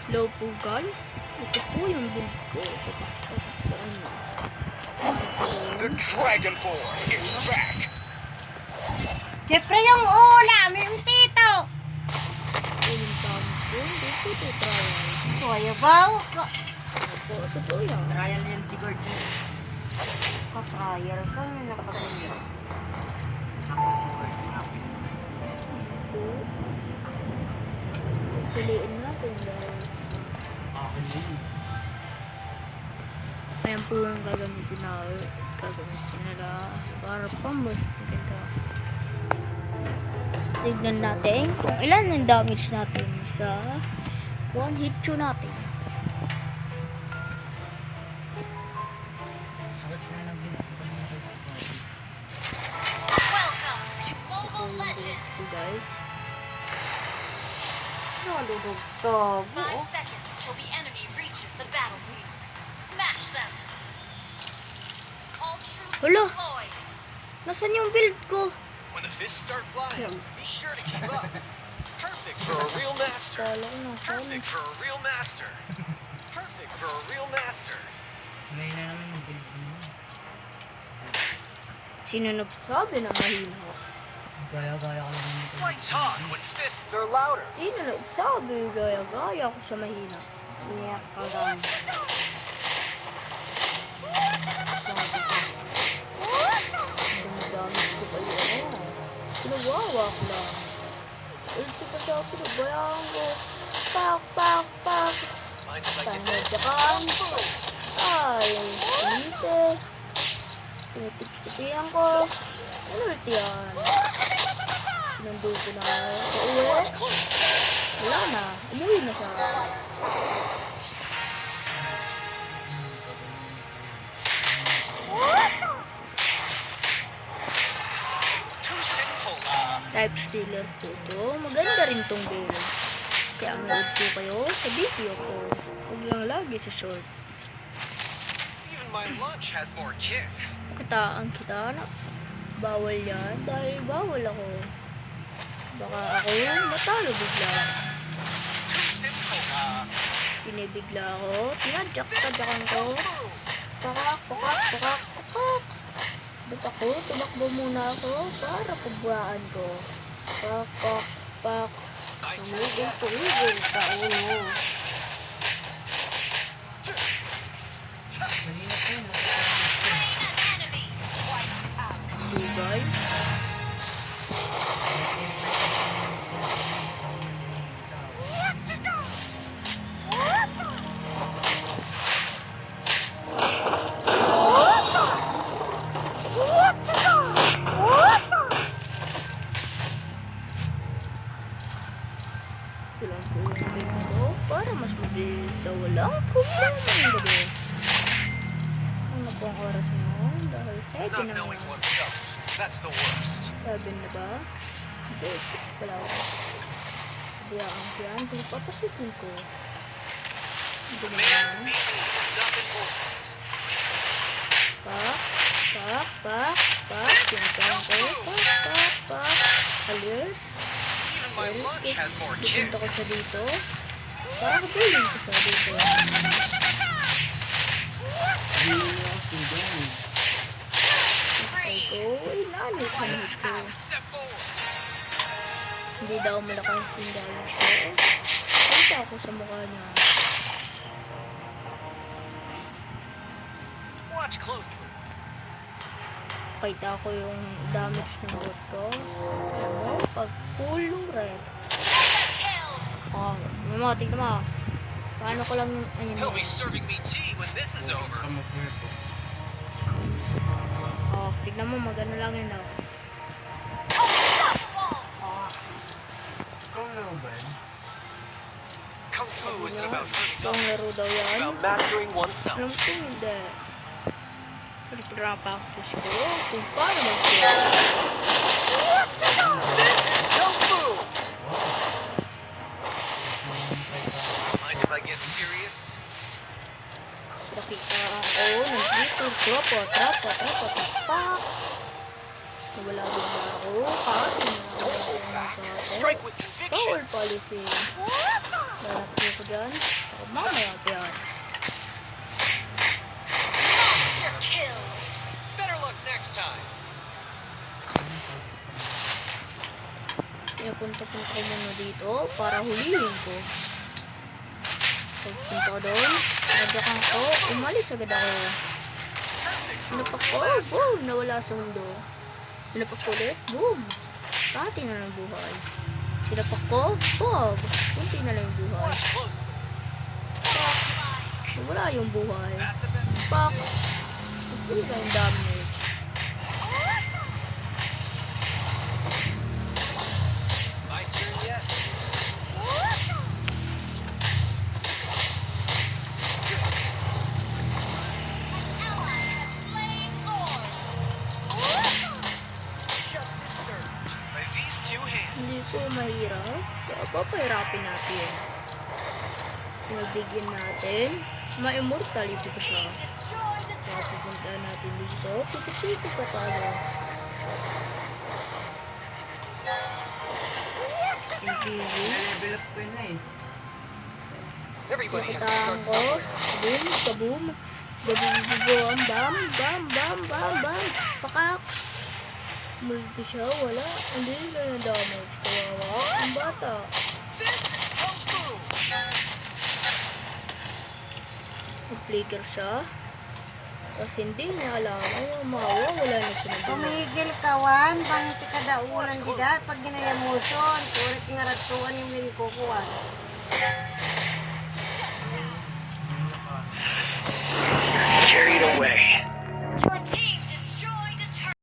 Hello po guys, ito po yung build ko. Saan na? The Dragonborn is back! Siyempre yung ulam, yung tito. Ito yung tama ko, hindi ko ito trial. Kuya ba? Ito, totoo yan. Trial yan si Gorgie. Ka-trial ka na nakapagaya. Ako si Gorgie. Ito. Piliin natin dahil. Ayan po yung gagamitin nila para pa mas maganda. Tignan natin kung ilan ang damage natin sa one hit two natin. Welcome to Mobile Legends! Guys, Nalulog to. 5 seconds till the enemy reaches the battlefield. Smash them! All troops Hala! deployed! nasan yung build ko? When the fish start flying, be sure to keep up. Perfect for a real master. Kala ko nasan. Perfect for a real master. Perfect for a real master. Sino nagsabi na mahina ako? Why talk when fists are louder? Sino nagsabi gaya-gaya ako sa mahina? Iyak ka lang. Ginagamit ko pa yun. Pinawawa ko lang. Ulti pa sa pinabayaan ko. Pak, pak, pak. Mind if I get Tanod this? ka kan. Ay, sinite. Tinitip-tipian ko. Ano ulti yan? Sinundo ko na pauwi. Watch close. Wala na. Umuwi na siya. Too simple. Type stealer po ito. Maganda rin tong build. Kaya manood po kayo sa video ko. Huwag lang lagi sa short. Even my lunch has more kick. Kitaan kita na. Bawal yan dahil bawal ako. Baka ako matalo bigla. Too simple. Pinibigla ako. Tinadyak-tadyakan ko. Pakak, pakak, pakak, pakak. Ba't ako? Tumakbo muna ako para kubuhaan ko. Pak, pak, pak. Tumigil, tumigil. Paulo. Slain an enemy! Wiped out! So guys. Ito lang po yung build ko para mas mabilis sa walang problema ng gabi. Ano po ang oras ngayon? Dahil 7 Not na knowing nga. oneself. That's the worst. 7 na ba? Hindi, 6 pala ako. Biyaan ko yan. Papasitin ko. Hindi The na man yan. beating is not important. Pak, pak, pak, pak. Sinasang ko. Pak, pak, pak. Alias. Even my lunch has more kick. Pupunta ko sa dito. Para kabulin ko sa dito. Free! Uy, nani ka na ito. Step forward. Hindi daw malakas yung damage ko. Punta ako sa mukha niya. Watch closely. Pakita ko yung damage ng bot ko. Alam mo, pag full yung red. Kill! Oh, mo, tignan mo. Paano ko lang yung, ayun They'll mo. be serving me tea when this is over. Oh, tignan mo, magano lang yun daw. Kung Fu isn't about hurting Itong laro others. daw It's yan. about mastering Alam oneself. ko hindi. Practice ko kung paano mag-kill. This is Kung Fu! Mind if I get serious? Nakita ako, nandito, tropa, tapak. Nawala bigla ako, kahit na ako sa atin. Strike with conviction. Power policy. Lalaki ko dyan. O, mamaya pa yan. Monster kill. Better luck next time. Pinapunta-punta ko muna dito para hulihin ko. Pagpunta ko doon, nagdakang ko, umalis agad ako. Sinapak ko, boom, nawala sa mundo. Sinapak ko ulit, boom, pati na ng buhay. Sinapak ko, boom, kunti na lang yung buhay. Watch closely. Wala yung buhay. That the best you Pak, can do? kunti na yung damage. My turn yet? Ally has slain Lord. Justice served. By these two hands. Hindi ko mahirap. Kaya papahirapin natin. Magbigyan natin. Ma-immortality ko siya. Destroyed a Kaya turret. pupunta natin dito. Pipipito pa tayo. Hindi. Level up ko na eh. Everybody has to Nakitaan start ko. somewhere. Boom, kaboom. Bam, bam, bam, bam, bam, bam. Pakak. Multi siya, wala. Hindi na na damage. Kawawa. Ang bata. This is Kung Fu. Mag-flicker siya. Kasi hindi niya alam. Ayaw mawawala na siya ng damage. Tumigil kawan, bangti ka daunan dida, pag ginaya mo son, turit nga ratuan yung minikukuha. Carried away.